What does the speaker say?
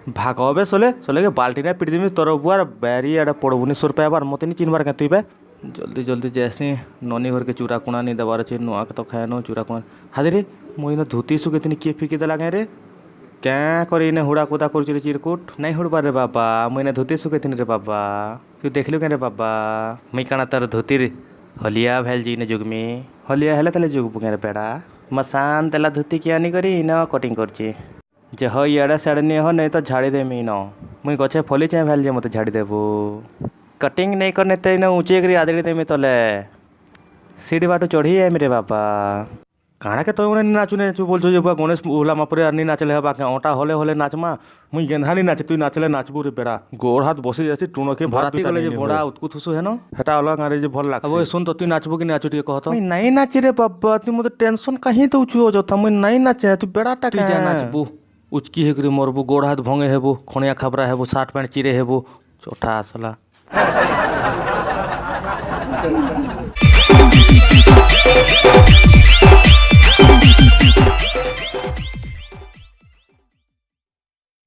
भागबे सोले सोले के बाल्टी ने पिट देमी तोर बुआर बैरी आड़े पड़बुनी सुर पे बार मते नहीं चिन्हबार के तुई जल्दी जल्दी जैसे ननी घर के चूरा कुणा नहीं देवार अच्छे नुआ के तो खाए नो चूरा कुणा हादे रे मुई धोती सुखे तीन किए फिकी देला गए रे क्या करे इने हुड़ा कुदा कर चिरकुट नहीं हुड़बार रे बाबा मुई धोती सुखे तीन रे बाबा तू देखलु के रे बाबा मुई काना तार धोती हलिया भेल जी ने जुग में हलिया हेले तले जुग बुगे रे पेड़ा मसान तेला धोती किया नहीं करी न कटिंग करची जे हो इड़े साड़े नहीं हो नहीं तो झाड़ी देमी न मुई गछे फली चाहे भेल जे मते झाड़ी देबू कटिंग नहीं करने ते न ऊंचे करी आदड़ी देमी तले सीढ़ी बाटू चढ़ी जाए मेरे बाबा काଣା के तो उन्हें नाचू नाचू बोल जो गणेश ओला मापरे नहीं नाचले हबा के ओटा होले होले नाचमा मुई गेंधा नहीं नाचे तू नाचले नाचबू रे बेड़ा गोड़ हाथ बसी जासी टुनो के भराती गले जे बड़ा उतकुत हुसु है न हेटा अलग गारे जे भल लाग अब सुन तो तू नाचबू कि नाचू टिके कहत मुई नहीं नाची रे बाबा तू मते टेंशन काहे दउछु जता मुई नहीं नाचे तू बेड़ा टा के नाचबू उचकी हे करी मरबू गोड़ हाथ भंगे हेबू खणिया खबरा हेबू शर्ट पैंट चिरे हेबू चोठा आसला